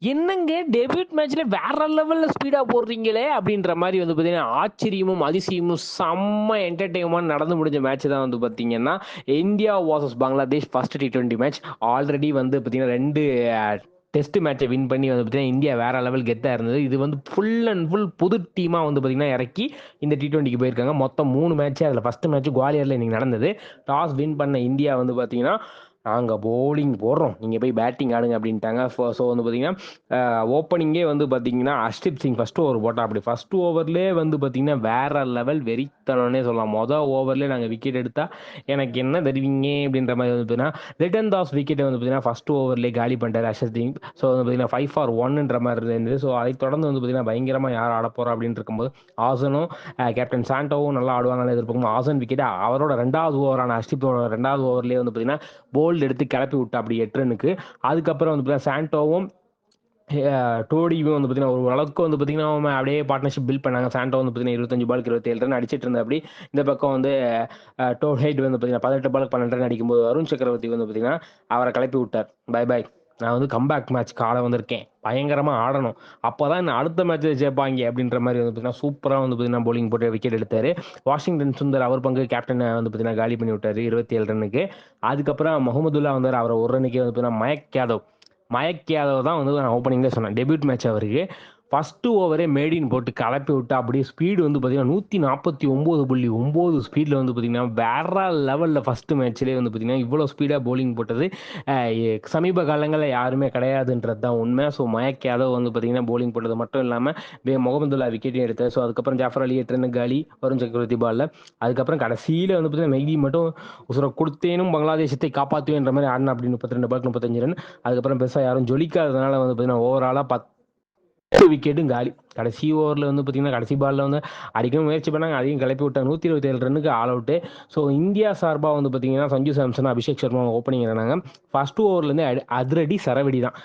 என்னங்க டெபியூட் மேட்ச்ல வேற லெவல்ல ஸ்பீடா போடுறீங்களே! அப்படின்ற மாரி வந்து பார்த்தீங்கன்னா, ஆச்சரியமும், அதிசயமும் செம்ம என்டர்டெயின்மென்ட் நடந்து முடிஞ்ச மேட்ச் தான் வந்து பார்த்தீங்கன்னா, India versus Bangladesh first T20 match. Already வந்து பார்த்தீங்கன்னா 2 டெஸ்ட் மேட்ச வின் பண்ணி வந்து பார்த்தீங்கன்னா, இந்தியா வேற லெவல் கெத்தா இருந்தது. இது வந்து ஃபுல் அண்ட் ஃபுல் புது டீமா வந்து பார்த்தீங்கன்னா, இறக்கி இந்த T20க்கு போயிருக்காங்க. மொத்தம் 3 மேட்ச். அதுல ஃபர்ஸ்ட் மேட்ச் குவாலியர்ல இன்னைக்கு நடந்தது. டாஸ் வின் பண்ண இந்தியா வந்து பார்த்தீங்கன்னா, நாங்க பவுலிங் போடுறோம். நீங்க போய் பேட்டிங் ஆடுங்க அப்படின்ட்டாங்க. ஸோ வந்து பார்த்தீங்கன்னா, ஓப்பனிங்கே வந்து பார்த்தீங்கன்னா, அர்ஷ்தீப் சிங் ஃபர்ஸ்ட் ஓவர் போட்டாப்படி. ஃபர்ஸ்ட் ஓவர்லயே வந்து பார்த்தீங்கன்னா, வேற லெவல் வெறித்தனம்னே சொல்லலாம். ஓவர்லயே நாங்க விக்கெட் எடுத்தா, எனக்கு என்ன தருவீங்க அப்படின்ற மாரி வந்து பார்த்தீங்கன்னா, லிட்டன் தாஸ் விக்கெட்ட வந்து பார்த்தீங்கன்னா, ஃபர்ஸ்ட் ஓவர்லயே காலி பண்ணிட்டாரு அர்ஷத் சிங். ஸோ வந்து பார்த்தீங்கன்னா, 5 ஃபார் 1ன்ற மாரி இருந்தது. ஸோ அதைத் தொடர்ந்து வந்து பார்த்தீங்கன்னா, பயங்கரமா யார் ஆடப்போறா அப்படின்னு இருக்கும்போது, ஆசனும் கேப்டன் சாண்டோவும் நல்லா ஆடுவாங்கன்னு எதிர்பார்க்கும். ஆசன் விக்கெட் அவரோட 2வது ஓவரான அர்ஷ்தீப்போட 2வது ஓவர்லயே வந்து பார்த்தீங்கன்னா, போல்ட் எடுத்து கிளப்பி விட்டாப்படி 8 ரன்னுக்கு. அதுக்கப்புறம் வந்து பார்த்தீங்கன்னா, சாண்டோவும் டோடியும் வந்து பார்த்தீங்கன்னா, ஓரளவுக்கு வந்து பார்த்தீங்கன்னா, அவங்க அப்படியே பார்ட்னர்ஷிப் பில்ட் பண்ணாங்க. சாண்டோ வந்து பார்த்தீங்கன்னா, 25 பாலுக்கு 27 ரன் அடிச்சிட்டு இருந்தாப்படி. இந்த பக்கம் வந்து டோஹைட் வந்து பார்த்தீங்கன்னா, 18 பாலுக்கு 12 ரன் அடிக்கும்போது, வருண் சக்கரவர்த்தி வந்து பார்த்தீங்கன்னா, அவர கிளப்பி விட்டார். Bye bye. நான் வந்து கம்பேக் மேட்ச்க்கு ஆட வந்திருக்கேன். பயங்கரமா ஆடணும். அப்பதான் என்ன அடுத்த மேட்ச்ல ஜெயிப்பாங்க அப்படின்ற மாரி வந்து பார்த்தீங்கன்னா, சூப்பரா வந்து பார்த்தீங்கன்னா, பவுலிங் போட்டு விக்கெட் எடுத்தாரு. வாஷிங்டன் சுந்தர் அவர் பங்கு கேப்டன் வந்து பார்த்தீங்கன்னா, காலி பண்ணி விட்டாரு 27 ரன்னுக்கு. அதுக்கப்புறம் முகமதுல்லா வந்தாரு. அவர ஒரு ரன்னுக்கே வந்து பார்த்தீங்கன்னா, மயக் யாதவ் தான் வந்து நான் ஓப்பனிங்ல சொன்னேன். டெபியூட் மேட்ச் அவருக்கு. ஃபர்ஸ்ட் ஓவரே மேடின் போட்டு கலப்பி விட்டு அப்படியே ஸ்பீடு வந்து பார்த்தீங்கன்னா 149.9 ஸ்பீட்ல வந்து பார்த்தீங்கன்னா வேற லெவல்ல ஃபர்ஸ்ட் மேட்ச்லேயே வந்து பார்த்தீங்கன்னா இவ்வளோ ஸ்பீடாக பவுலிங் போட்டது சமீப காலங்களில் யாருமே கிடையாதுன்றது தான் உண்மை. ஸோ மயக் யாதவ் வந்து பார்த்தீங்கன்னா பவுலிங் போட்டது மட்டும் இல்லாமல் முகமதுல்லா விக்கெட்டையும் எடுத்தார். ஸோ அதுக்கப்புறம் ஜாஃபர் அலி 8 ரன் காலி வருண் சக்கரவர்த்தி பாலில். அதுக்கப்புறம் கடைசியில் வந்து பார்த்தீங்கன்னா மெய்தி மட்டும் உசுர கொடுத்தேனும் பங்களாதேசத்தை காப்பாற்றுவேன்ற மாதிரி ஆடினா அப்படி 32 பாலுக்கு 35 ரன். அதுக்கப்புறம் பெருசாக யாரும் ஜொலிக்காததுனால வந்து பார்த்தீங்கன்னா ஓவராலாக 10 விக்கெட்டும் காலி. கடைசி ஓவரில் வந்து பார்த்தீங்கன்னா கடைசி பாலில் வந்து அடிக்க முயற்சி பண்ணாங்க. அதையும் கிளப்பி விட்டாங்க. 127 ரன்னுக்கு ஆல் அவுட்டு. ஸோ இந்தியா சார்பாக வந்து பார்த்தீங்கன்னா சஞ்சு சாம்சன், அபிஷேக் சர்மா ஓப்பனிங் இருந்தாங்க. ஃபர்ஸ்ட் ஓவர்லேருந்து அதிரடி சரவெடி தான்.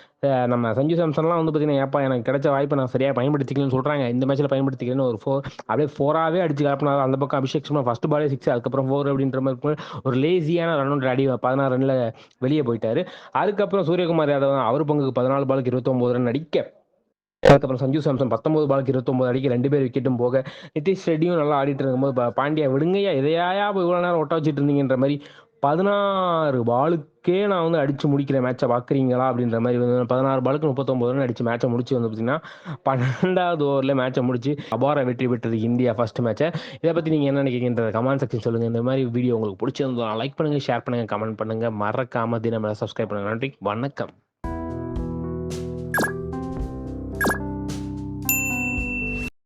நம்ம சஞ்சு சாம்சன்லாம் வந்து பார்த்தீங்கன்னா ஏப்பா எனக்கு கிடைச்ச வாய்ப்பை நான் சரியாக பயன்படுத்திக்கலன்னு சொல்கிறாங்க. இந்த மேட்ச்சில் பயன்படுத்திக்கலன்னு ஒரு அப்படியே ஃபோராகவே அடிச்சு கிளப்பினாங்க. அந்த பக்கம் அபிஷேக் சர்மா ஃபர்ஸ்ட் பாலே 6 அதுக்கப்புறம் 4 அப்படின்ற மாதிரி ஒரு லேசியான ரன் ஒன்று அடி 16 ரன்ல வெளியே போயிட்டாரு. அதுக்கப்புறம் சூரியகுமார் யாதவ் அவர் பங்குக்கு 14 பாலுக்கு 29 ரன் அடிக்க, அதுக்கப்புறம் சஞ்சு சாம்சன் 19 பாலுக்கு 29 அடிக்க 2 பேர் விக்கெட்டும் போக, நிதிஷ் ரெட்டியும் நல்லா ஆடிட்டு இருக்கும்போது பாண்டியா விடுங்கய்யா இதையாயா இவ்வளோ நேரம் ஒட்ட வச்சுட்டு இருந்தீங்கன்ற மாதிரி 16 பாலுக்கே நான் வந்து அடிச்சு முடிக்கிற மேட்சை பார்க்குறீங்களா அப்படின்ற மாதிரி வந்து 16 பாலுக்கு 39 ரன் அடிச்சு மேட்சை முடிச்சு வந்து பார்த்தீங்கன்னா 12வது ஓவரில் மேட்சை முடிச்சு அபார வெற்றி பெற்றது இந்தியா ஃபர்ஸ்ட் மேட்சை. இதை பற்றி நீங்கள் என்ன நினைக்கிறீங்கன்ற கமெண்ட் செக்ஷன் சொல்லுங்கள். இந்த மாதிரி வீடியோ உங்களுக்கு பிடிச்சிருந்தா லைக் பண்ணுங்கள், ஷேர் பண்ணுங்கள், கமெண்ட் பண்ணுங்கள், மறக்காம தினமலை சப்ஸ்கிரைப் பண்ணுங்கள். நன்றி, வணக்கம்.